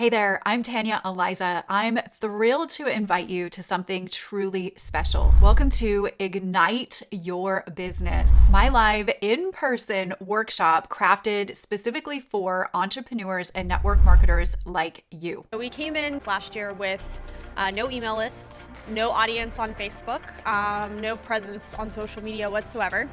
Hey there, I'm Tanya Aliza. I'm thrilled to invite you to something truly special. Welcome to Ignite Your Business, my live in-person workshop crafted specifically for entrepreneurs and network marketers like you. We came in last year with no email list, no audience on Facebook, no presence on social media whatsoever.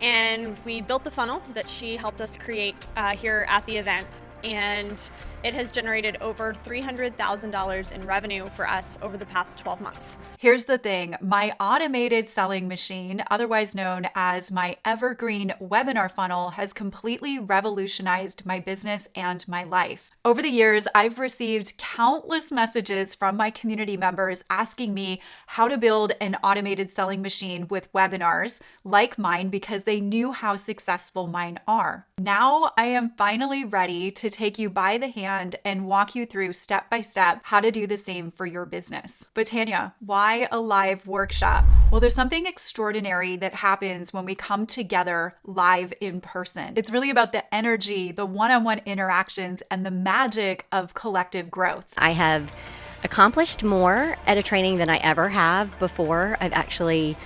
And we built the funnel that she helped us create here at the event. And it has generated over $300,000 in revenue for us over the past 12 months. Here's the thing, my automated selling machine, otherwise known as my evergreen webinar funnel, has completely revolutionized my business and my life. Over the years, I've received countless messages from my community members asking me how to build an automated selling machine with webinars like mine because they knew how successful mine are. Now I am finally ready to take you by the hand and walk you through step by step how to do the same for your business. But Tanya, why a live workshop? Well, there's something extraordinary that happens when we come together live in person. It's really about the energy, the one-on-one interactions, and the magic of collective growth. I have accomplished more at a training than I ever have before. I've actually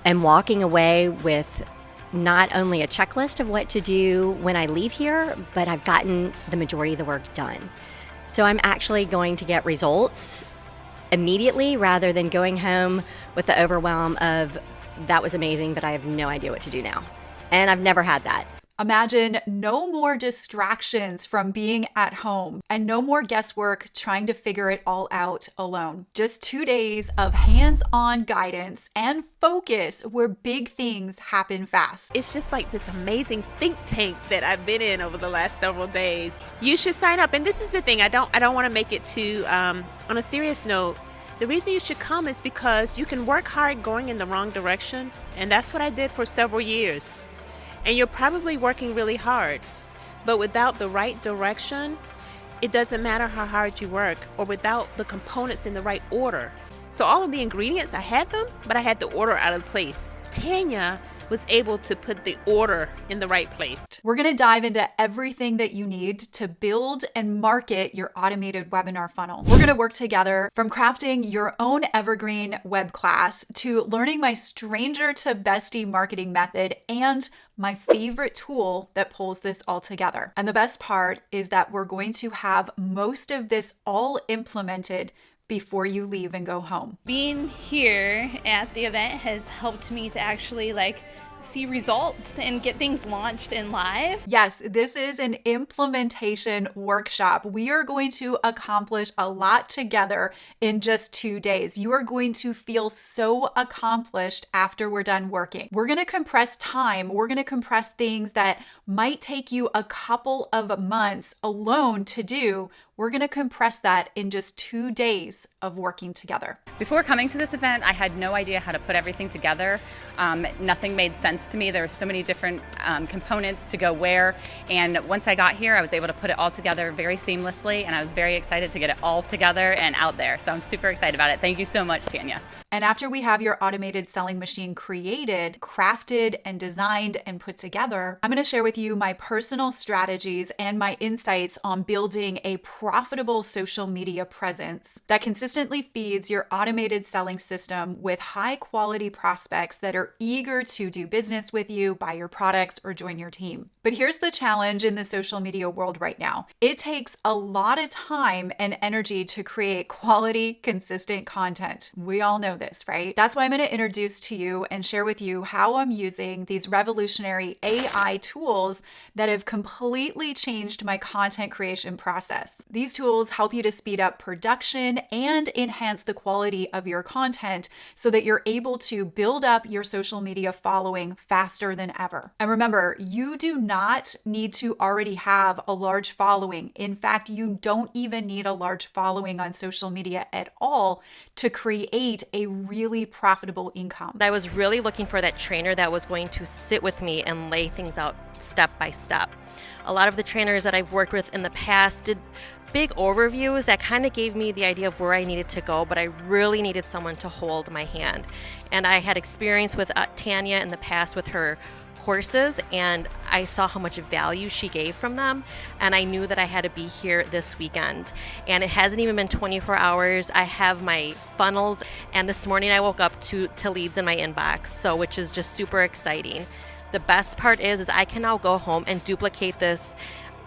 am walking away with not only a checklist of what to do when I leave here, but I've gotten the majority of the work done. So I'm actually going to get results immediately rather than going home with the overwhelm of that was amazing, but I have no idea what to do now. And I've never had that. Imagine no more distractions from being at home and no more guesswork trying to figure it all out alone. Just 2 days of hands-on guidance and focus where big things happen fast. It's just like this amazing think tank that I've been in over the last several days. You should sign up. And this is the thing, I don't want to make it too, on a serious note, the reason you should come is because you can work hard going in the wrong direction. And that's what I did for several years. And you're probably working really hard, but without the right direction, it doesn't matter how hard you work or without the components in the right order. So all of the ingredients, I had them, but I had the order out of place. Tanya was able to put the order in the right place. We're going to dive into everything that you need to build and market your automated webinar funnel. We're going to work together from crafting your own evergreen web class to learning my stranger to bestie marketing method and my favorite tool that pulls this all together. And the best part is that we're going to have most of this all implemented before you leave and go home. Being here at the event has helped me to actually see results and get things launched and live. Yes, this is an implementation workshop. We are going to accomplish a lot together in just 2 days. You are going to feel so accomplished after we're done working. We're going to compress time. We're going to compress things that might take you a couple of months alone to do. We're going to compress that in just 2 days of working together. Before coming to this event, I had no idea how to put everything together. Nothing made sense to me. There were so many different components to go where. And once I got here, I was able to put it all together very seamlessly. And I was very excited to get it all together and out there. So I'm super excited about it. Thank you so much, Tanya. And after we have your automated selling machine created, crafted, and designed and put together, I'm going to share with you my personal strategies and my insights on building a profitable social media presence that consistently feeds your automated selling system with high quality prospects that are eager to do business with you, buy your products, or join your team. But here's the challenge in the social media world right now. It takes a lot of time and energy to create quality, consistent content. We all know this, right? That's why I'm going to introduce to you and share with you how I'm using these revolutionary AI tools that have completely changed my content creation process. These tools help you to speed up production and enhance the quality of your content so that you're able to build up your social media following faster than ever. And remember, you do not need to already have a large following. In fact, you don't even need a large following on social media at all to create a really profitable income. I was really looking for that trainer that was going to sit with me and lay things out step by step. A lot of the trainers that I've worked with in the past did big overviews that kind of gave me the idea of where I needed to go, but I really needed someone to hold my hand. And I had experience with Tanya in the past with her courses, and I saw how much value she gave from them, and I knew that I had to be here this weekend. And it hasn't even been 24 hours. I have my funnels, and this morning I woke up to leads in my inbox, so which is just super exciting. The best part is I can now go home and duplicate this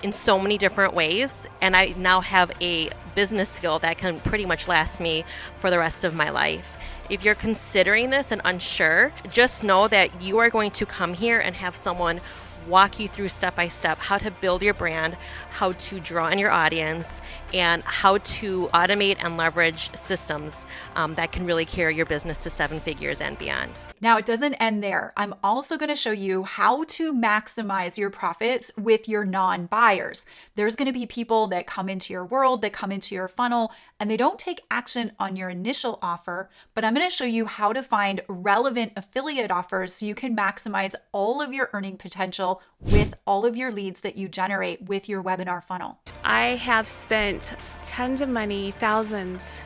in so many different ways, and I now have a business skill that can pretty much last me for the rest of my life. If you're considering this and unsure, just know that you are going to come here and have someone walk you through step by step how to build your brand, how to draw in your audience, and how to automate and leverage systems that can really carry your business to 7 figures and beyond. Now, it doesn't end there. I'm also going to show you how to maximize your profits with your non-buyers. There's going to be people that come into your world, that come into your funnel, and they don't take action on your initial offer, but I'm going to show you how to find relevant affiliate offers so you can maximize all of your earning potential with all of your leads that you generate with your webinar funnel. I have spent tons of money, thousands,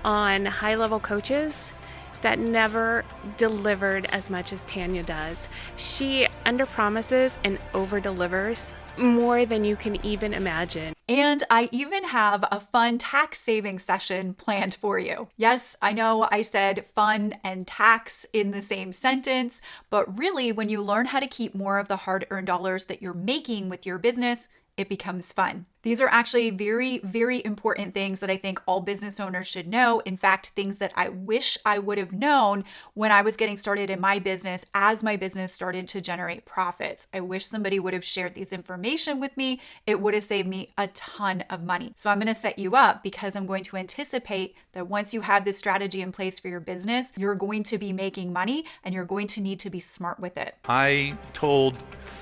on high-level coaches that never delivered as much as Tanya does. She underpromises and over-delivers more than you can even imagine. And I even have a fun tax saving session planned for you. Yes, I know I said fun and tax in the same sentence, but really when you learn how to keep more of the hard-earned dollars that you're making with your business, it becomes fun. These are actually very, very important things that I think all business owners should know. In fact, things that I wish I would have known when I was getting started in my business as my business started to generate profits. I wish somebody would have shared these information with me. It would have saved me a ton of money. So I'm going to set you up because I'm going to anticipate that once you have this strategy in place for your business, you're going to be making money and you're going to need to be smart with it. I told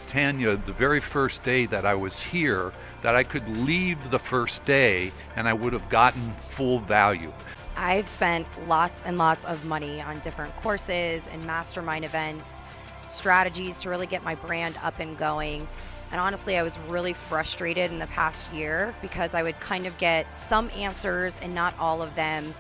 Tanya the very first day that I was here that I could leave the first day and I would have gotten full value. I've spent lots and lots of money on different courses and mastermind events, strategies to really get my brand up and going. And honestly, I was really frustrated in the past year because I would kind of get some answers and not all of them.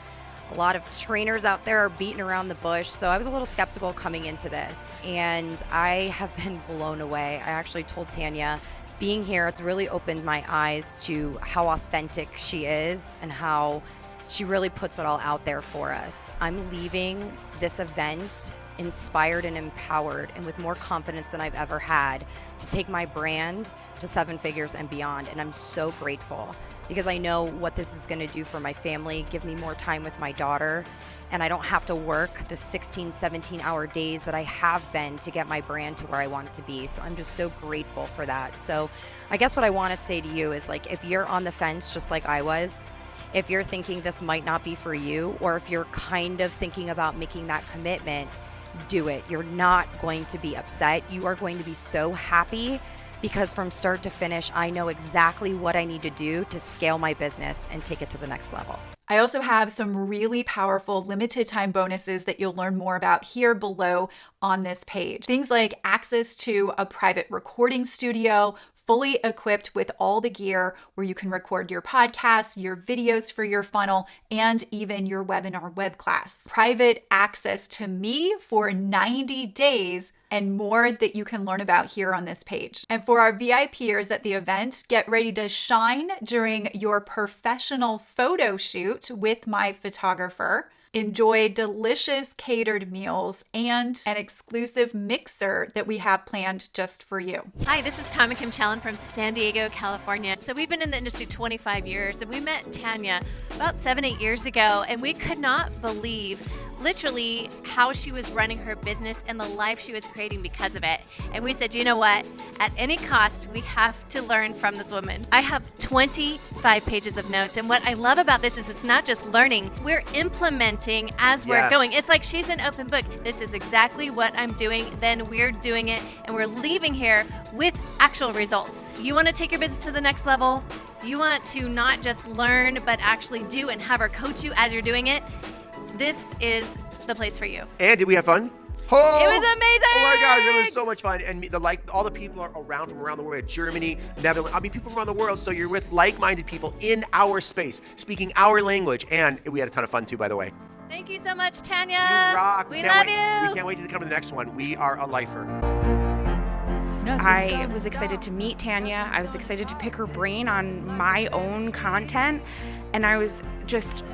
A lot of trainers out there are beating around the bush, so I was a little skeptical coming into this, and I have been blown away. I actually told Tanya, being here, it's really opened my eyes to how authentic she is and how she really puts it all out there for us. I'm leaving this event inspired and empowered and with more confidence than I've ever had to take my brand to 7 figures and beyond, and I'm so grateful. Because I know what this is going to do for my family, give me more time with my daughter, and I don't have to work the 16, 17-hour days that I have been to get my brand to where I want it to be. So I'm just so grateful for that. So I guess what I want to say to you is, like, if you're on the fence just like I was, if you're thinking this might not be for you, or if you're kind of thinking about making that commitment, do it. You're not going to be upset. You are going to be so happy. Because from start to finish, I know exactly what I need to do to scale my business and take it to the next level. I also have some really powerful limited time bonuses that you'll learn more about here below on this page. Things like access to a private recording studio, fully equipped with all the gear where you can record your podcasts, your videos for your funnel, and even your webinar web class. Private access to me for 90 days and more that you can learn about here on this page. And for our VIPers at the event, get ready to shine during your professional photo shoot with my photographer. Enjoy delicious catered meals and an exclusive mixer that we have planned just for you. Hi, this is Tanya Challen from San Diego, California. So we've been in the industry 25 years, and we met Tanya about 7-8 years ago, and we could not believe literally how she was running her business and the life she was creating because of it. And we said, you know what? At any cost, we have to learn from this woman. I have 25 pages of notes. And what I love about this is it's not just learning, we're implementing as we're going. It's like she's an open book. This is exactly what I'm doing. Then we're doing it and we're leaving here with actual results. You want to take your business to the next level? You want to not just learn, but actually do and have her coach you as you're doing it? This is the place for you. And did we have fun? Oh, it was amazing! Oh my gosh, it was so much fun. And all the people are around from around the world, Germany, Netherlands. I mean, people from around the world. So you're with like-minded people in our space, speaking our language. And we had a ton of fun too, by the way. Thank you so much, Tanya. You rock. We love you. We can't wait to come to the next one. We are a lifer. I was excited to meet Tanya. I was excited to pick her brain on my own content. And I was just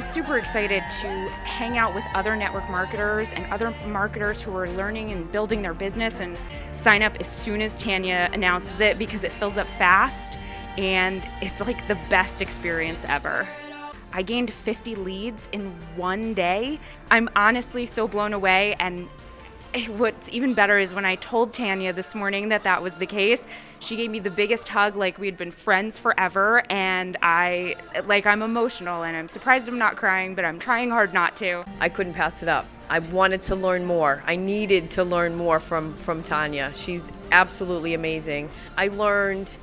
super excited to hang out with other network marketers and other marketers who are learning and building their business, and sign up as soon as Tanya announces it, because it fills up fast and it's like the best experience ever. I gained 50 leads in one day. I'm honestly so blown away, and what's even better is when I told Tanya this morning that that was the case, she gave me the biggest hug, like we'd been friends forever, and I'm emotional, and I'm surprised I'm not crying, but I'm trying hard not to. I couldn't pass it up. I wanted to learn more. I needed to learn more from Tanya. She's absolutely amazing. I learned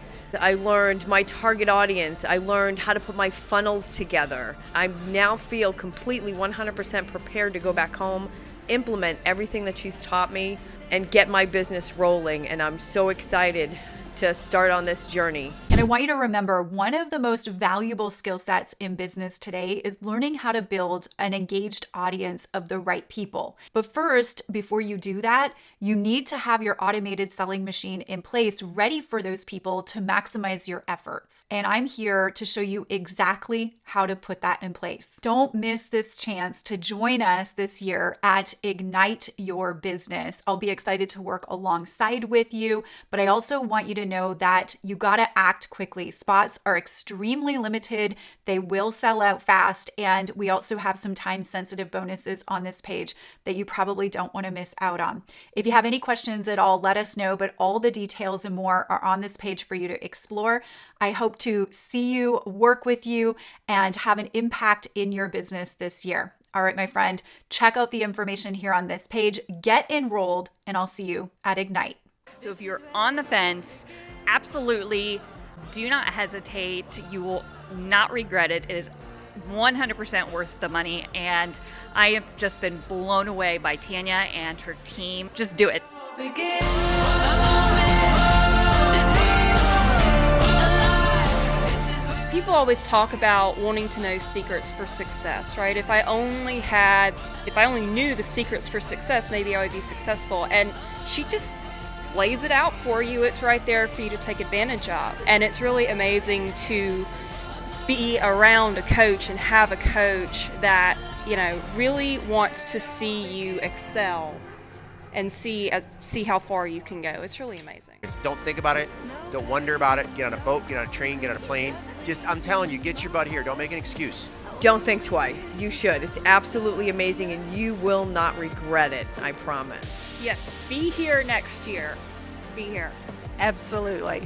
my target audience. I learned how to put my funnels together. I now feel completely 100% prepared to go back home, implement everything that she's taught me, and get my business rolling. And I'm so excited to start on this journey. And I want you to remember, one of the most valuable skill sets in business today is learning how to build an engaged audience of the right people. But first, before you do that, you need to have your automated selling machine in place, ready for those people to maximize your efforts. And I'm here to show you exactly how to put that in place. Don't miss this chance to join us this year at Ignite Your Business. I'll be excited to work alongside with you, but I also want you to know that you got to act quickly. Spots are extremely limited. They will sell out fast. And we also have some time-sensitive bonuses on this page that you probably don't want to miss out on. If you have any questions at all, let us know, but all the details and more are on this page for you to explore. I hope to see you, work with you, and have an impact in your business this year. All right, my friend, check out the information here on this page, get enrolled, and I'll see you at Ignite. So if you're on the fence, absolutely do not hesitate. You will not regret it. It is 100% worth the money, and I have just been blown away by Tanya and her team. Just do it. People always talk about wanting to know secrets for success, right? If I only knew the secrets for success, maybe I would be successful. And she just lays it out for you. It's right there for you to take advantage of. And it's really amazing to be around a coach and have a coach that, really wants to see you excel and see how far you can go. It's really amazing. Don't think about it. Don't wonder about it. Get on a boat, get on a train, get on a plane. I'm telling you, get your butt here. Don't make an excuse. Don't think twice. You should. It's absolutely amazing, and you will not regret it. I promise. Yes, be here next year. Be here. Absolutely.